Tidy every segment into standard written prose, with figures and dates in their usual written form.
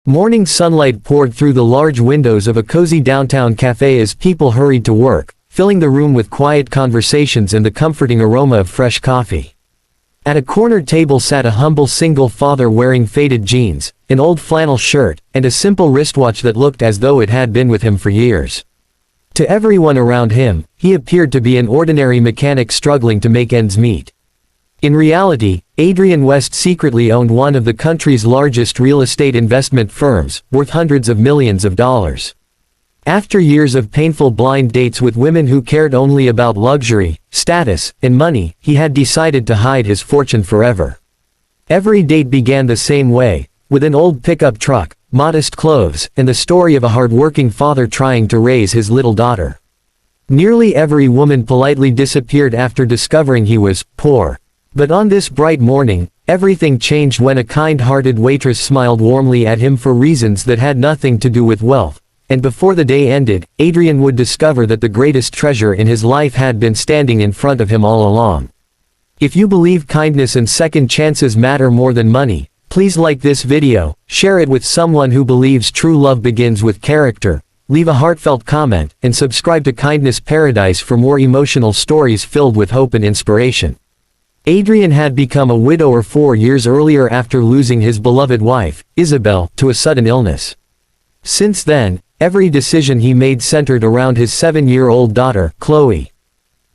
Morning sunlight poured through the large windows of a cozy downtown cafe as people hurried to work, filling the room with quiet conversations and the comforting aroma of fresh coffee. At a corner table sat a humble single father wearing faded jeans, an old flannel shirt, and a simple wristwatch that looked as though it had been with him for years. To everyone around him, he appeared to be an ordinary mechanic struggling to make ends meet. In reality, Adrian West secretly owned one of the country's largest real estate investment firms, worth hundreds of millions of dollars. After years of painful blind dates with women who cared only about luxury, status, and money, he had decided to hide his fortune forever. Every date began the same way, with an old pickup truck, modest clothes, and the story of a hard-working father trying to raise his little daughter. Nearly every woman politely disappeared after discovering he was poor. But on this bright morning, everything changed when a kind-hearted waitress smiled warmly at him for reasons that had nothing to do with wealth. And before the day ended, Adrian would discover that the greatest treasure in his life had been standing in front of him all along. If you believe kindness and second chances matter more than money, please like this video, share it with someone who believes true love begins with character, leave a heartfelt comment, and subscribe to Kindness Paradise for more emotional stories filled with hope and inspiration. Adrian had become a widower 4 years earlier after losing his beloved wife, Isabel, to a sudden illness. Since then, every decision he made centered around his 7-year-old daughter, Chloe.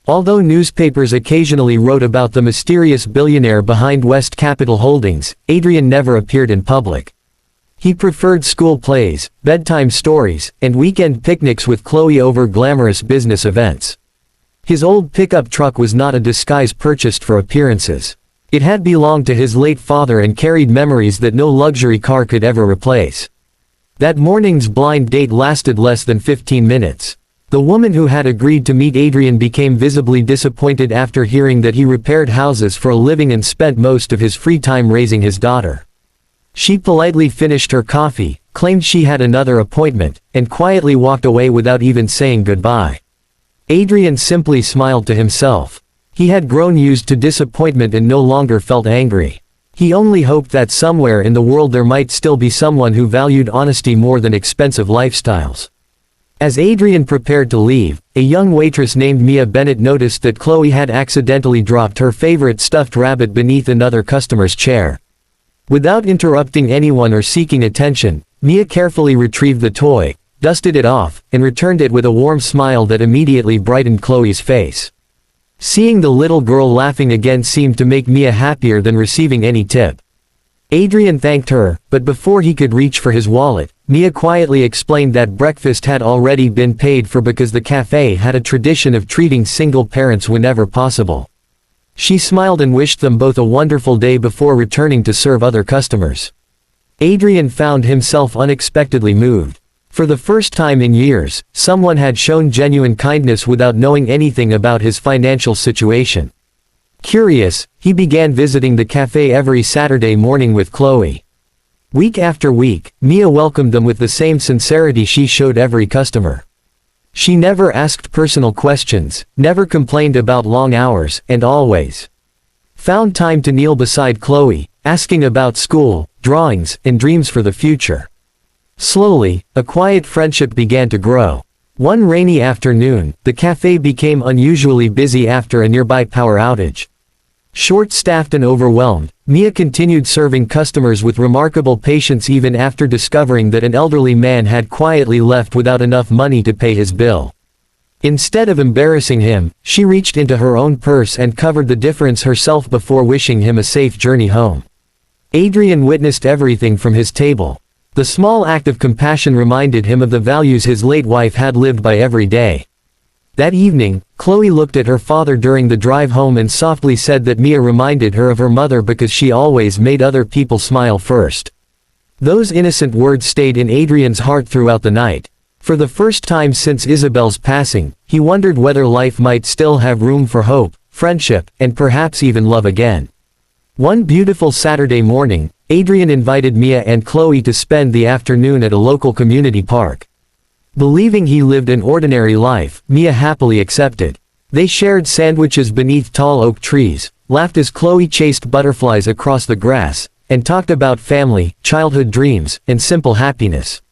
Although newspapers occasionally wrote about the mysterious billionaire behind West Capital Holdings, Adrian never appeared in public. He preferred school plays, bedtime stories, and weekend picnics with Chloe over glamorous business events. His old pickup truck was not a disguise purchased for appearances. It had belonged to his late father and carried memories that no luxury car could ever replace. That morning's blind date lasted less than 15 minutes. The woman who had agreed to meet Adrian became visibly disappointed after hearing that he repaired houses for a living and spent most of his free time raising his daughter. She politely finished her coffee, claimed she had another appointment, and quietly walked away without even saying goodbye. Adrian simply smiled to himself. He had grown used to disappointment and no longer felt angry. He only hoped that somewhere in the world there might still be someone who valued honesty more than expensive lifestyles. As Adrian prepared to leave, a young waitress named Mia Bennett noticed that Chloe had accidentally dropped her favorite stuffed rabbit beneath another customer's chair. Without interrupting anyone or seeking attention, Mia carefully retrieved the toy, dusted it off, and returned it with a warm smile that immediately brightened Chloe's face. Seeing the little girl laughing again seemed to make Mia happier than receiving any tip. Adrian thanked her, but before he could reach for his wallet, Mia quietly explained that breakfast had already been paid for because the cafe had a tradition of treating single parents whenever possible. She smiled and wished them both a wonderful day before returning to serve other customers. Adrian found himself unexpectedly moved. For the first time in years, someone had shown genuine kindness without knowing anything about his financial situation. Curious, he began visiting the cafe every Saturday morning with Chloe. Week after week, Mia welcomed them with the same sincerity she showed every customer. She never asked personal questions, never complained about long hours, and always found time to kneel beside Chloe, asking about school, drawings, and dreams for the future. Slowly, a quiet friendship began to grow. One rainy afternoon, the cafe became unusually busy after a nearby power outage. Short-staffed and overwhelmed, Mia continued serving customers with remarkable patience even after discovering that an elderly man had quietly left without enough money to pay his bill. Instead of embarrassing him, she reached into her own purse and covered the difference herself before wishing him a safe journey home. Adrian witnessed everything from his table. The small act of compassion reminded him of the values his late wife had lived by every day. That evening, Chloe looked at her father during the drive home and softly said that Mia reminded her of her mother because she always made other people smile first. Those innocent words stayed in Adrian's heart throughout the night. For the first time since Isabel's passing, he wondered whether life might still have room for hope, friendship, and perhaps even love again. One beautiful Saturday morning, Adrian invited Mia and Chloe to spend the afternoon at a local community park. Believing he lived an ordinary life, Mia happily accepted. They shared sandwiches beneath tall oak trees, laughed as Chloe chased butterflies across the grass, and talked about family, childhood dreams, and simple happiness.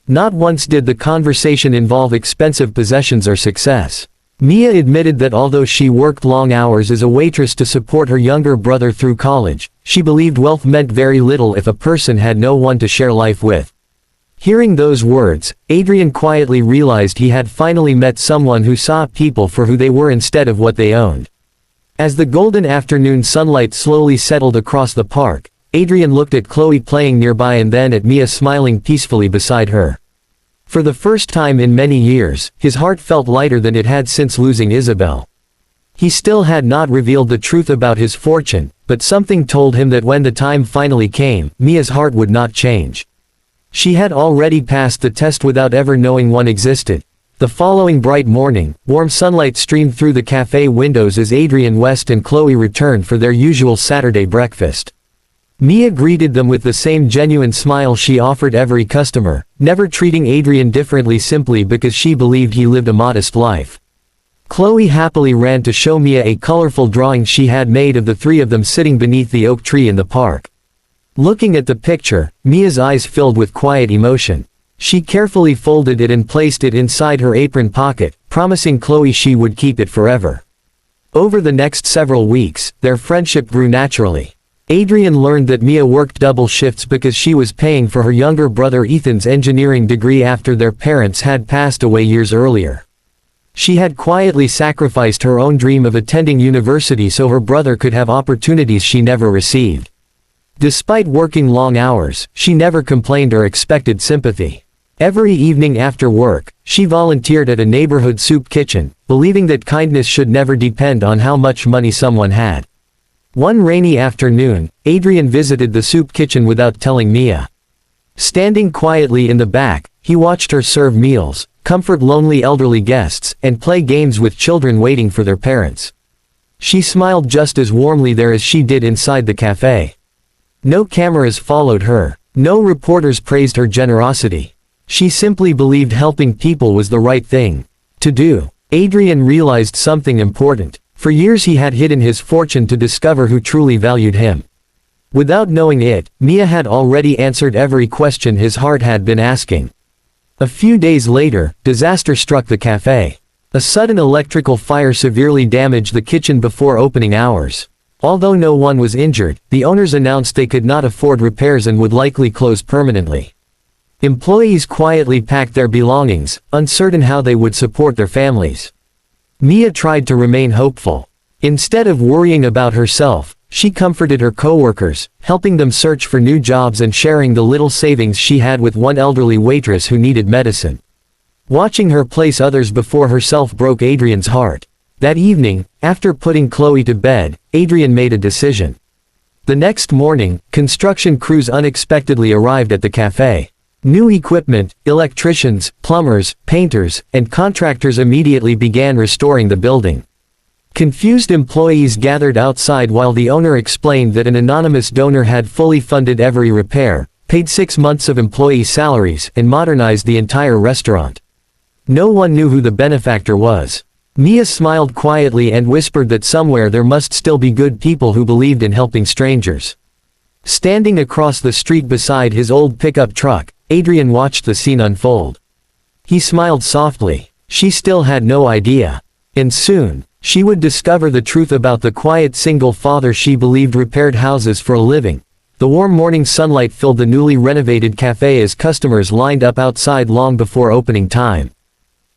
Not once did the conversation involve expensive possessions or success. Mia admitted that although she worked long hours as a waitress to support her younger brother through college, she believed wealth meant very little if a person had no one to share life with. Hearing those words, Adrian quietly realized he had finally met someone who saw people for who they were instead of what they owned. As the golden afternoon sunlight slowly settled across the park, Adrian looked at Chloe playing nearby and then at Mia smiling peacefully beside her. For the first time in many years, his heart felt lighter than it had since losing Isabel. He still had not revealed the truth about his fortune, but something told him that when the time finally came, Mia's heart would not change. She had already passed the test without ever knowing one existed. The following bright morning, warm sunlight streamed through the cafe windows as Adrian West and Chloe returned for their usual Saturday breakfast. Mia greeted them with the same genuine smile she offered every customer, never treating Adrian differently simply because she believed he lived a modest life. Chloe happily ran to show Mia a colorful drawing she had made of the three of them sitting beneath the oak tree in the park. Looking at the picture, Mia's eyes filled with quiet emotion. She carefully folded it and placed it inside her apron pocket, promising Chloe she would keep it forever. Over the next several weeks, their friendship grew naturally. Adrian learned that Mia worked double shifts because she was paying for her younger brother Ethan's engineering degree after their parents had passed away years earlier. She had quietly sacrificed her own dream of attending university so her brother could have opportunities she never received. Despite working long hours, she never complained or expected sympathy. Every evening after work, she volunteered at a neighborhood soup kitchen, believing that kindness should never depend on how much money someone had. One rainy afternoon, Adrian visited the soup kitchen without telling Mia. Standing quietly in the back, he watched her serve meals, comfort lonely elderly guests, and play games with children waiting for their parents. She smiled just as warmly there as she did inside the cafe. No cameras followed her. No reporters praised her generosity. She simply believed helping people was the right thing to do. Adrian realized something important. For years he had hidden his fortune to discover who truly valued him. Without knowing it, Mia had already answered every question his heart had been asking. A few days later, disaster struck the cafe. A sudden electrical fire severely damaged the kitchen before opening hours. Although no one was injured, the owners announced they could not afford repairs and would likely close permanently. Employees quietly packed their belongings, uncertain how they would support their families. Mia tried to remain hopeful. Instead of worrying about herself, she comforted her coworkers, helping them search for new jobs and sharing the little savings she had with one elderly waitress who needed medicine. Watching her place others before herself broke Adrian's heart. That evening, after putting Chloe to bed, Adrian made a decision. The next morning, construction crews unexpectedly arrived at the cafe. New equipment, electricians, plumbers, painters, and contractors immediately began restoring the building. Confused employees gathered outside while the owner explained that an anonymous donor had fully funded every repair, paid 6 months of employee salaries, and modernized the entire restaurant. No one knew who the benefactor was. Mia smiled quietly and whispered that somewhere there must still be good people who believed in helping strangers. Standing across the street beside his old pickup truck, Adrian watched the scene unfold. He smiled softly. She still had no idea. And soon, she would discover the truth about the quiet single father she believed repaired houses for a living. The warm morning sunlight filled the newly renovated cafe as customers lined up outside long before opening time.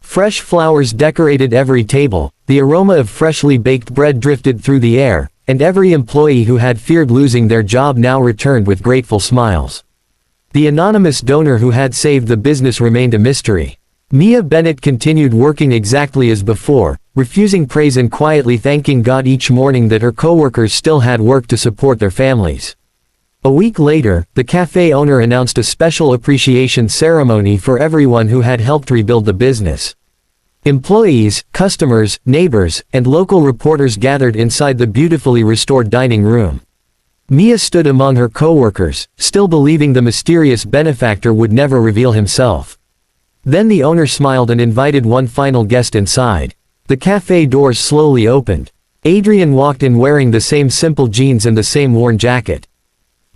Fresh flowers decorated every table, the aroma of freshly baked bread drifted through the air, and every employee who had feared losing their job now returned with grateful smiles. The anonymous donor who had saved the business remained a mystery. Mia Bennett continued working exactly as before, refusing praise and quietly thanking God each morning that her coworkers still had work to support their families. A week later, the cafe owner announced a special appreciation ceremony for everyone who had helped rebuild the business. Employees, customers, neighbors, and local reporters gathered inside the beautifully restored dining room. Mia stood among her coworkers, still believing the mysterious benefactor would never reveal himself. Then the owner smiled and invited one final guest inside. The cafe doors slowly opened. Adrian walked in wearing the same simple jeans and the same worn jacket.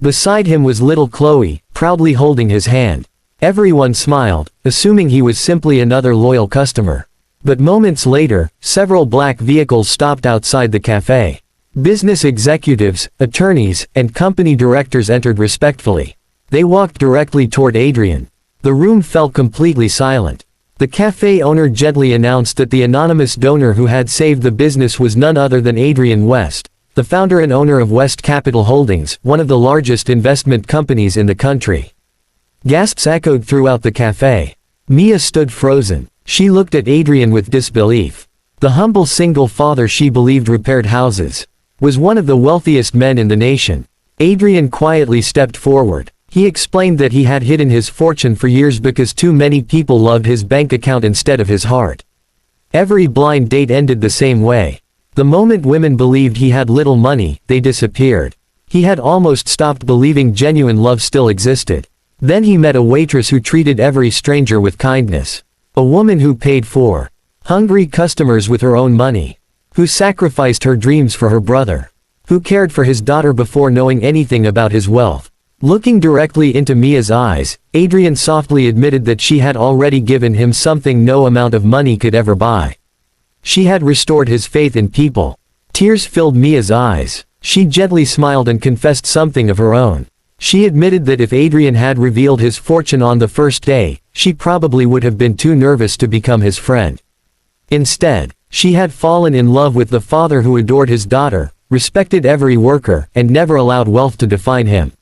Beside him was little Chloe, proudly holding his hand. Everyone smiled, assuming he was simply another loyal customer. But moments later, several black vehicles stopped outside the cafe. Business executives, attorneys, and company directors entered respectfully. They walked directly toward Adrian. The room felt completely silent. The cafe owner gently announced that the anonymous donor who had saved the business was none other than Adrian West, the founder and owner of West Capital Holdings, one of the largest investment companies in the country. Gasps echoed throughout the cafe. Mia stood frozen. She looked at Adrian with disbelief. The humble single father she believed repaired houses was one of the wealthiest men in the nation. Adrian quietly stepped forward. He explained that he had hidden his fortune for years because too many people loved his bank account instead of his heart. Every blind date ended the same way. The moment women believed he had little money, they disappeared. He had almost stopped believing genuine love still existed. Then he met a waitress who treated every stranger with kindness. A woman who paid for hungry customers with her own money. Who sacrificed her dreams for her brother. Who cared for his daughter before knowing anything about his wealth. Looking directly into Mia's eyes, Adrian softly admitted that she had already given him something no amount of money could ever buy. She had restored his faith in people. Tears filled Mia's eyes. She gently smiled and confessed something of her own. She admitted that if Adrian had revealed his fortune on the first day, she probably would have been too nervous to become his friend. Instead, she had fallen in love with the father who adored his daughter, respected every worker, and never allowed wealth to define him.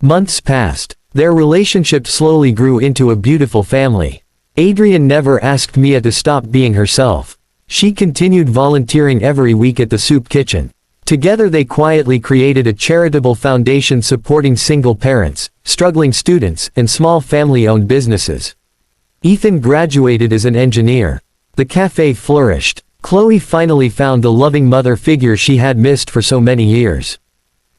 Months passed. Their relationship slowly grew into a beautiful family. Adrian never asked Mia to stop being herself. She continued volunteering every week at the soup kitchen. Together they quietly created a charitable foundation supporting single parents, struggling students, and small family-owned businesses. Ethan graduated as an engineer. The cafe flourished. Chloe finally found the loving mother figure she had missed for so many years.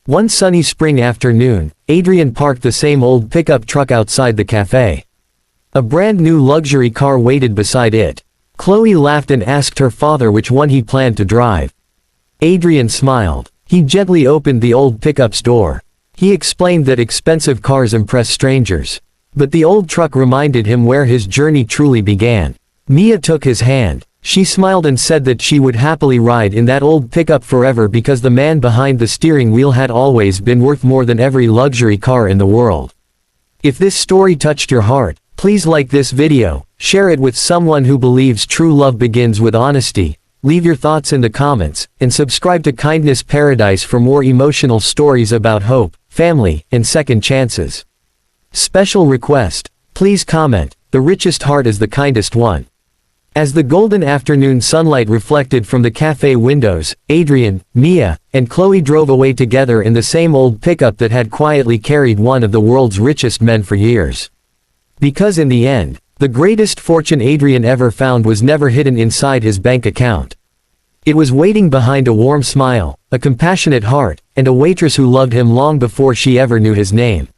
One sunny spring afternoon, Adrian parked the same old pickup truck outside the cafe. A brand new luxury car waited beside it. Chloe laughed and asked her father which one he planned to drive. Adrian smiled. He gently opened the old pickup's door. He explained that expensive cars impress strangers. But the old truck reminded him where his journey truly began. Mia took his hand. She smiled and said that she would happily ride in that old pickup forever because the man behind the steering wheel had always been worth more than every luxury car in the world. If this story touched your heart, please like this video, share it with someone who believes true love begins with honesty, leave your thoughts in the comments, and subscribe to Kindness Paradise for more emotional stories about hope, family, and second chances. Special request, please comment, the richest heart is the kindest one. As the golden afternoon sunlight reflected from the cafe windows, Adrian, Mia, and Chloe drove away together in the same old pickup that had quietly carried one of the world's richest men for years. Because in the end, the greatest fortune Adrian ever found was never hidden inside his bank account. It was waiting behind a warm smile, a compassionate heart, and a waitress who loved him long before she ever knew his name.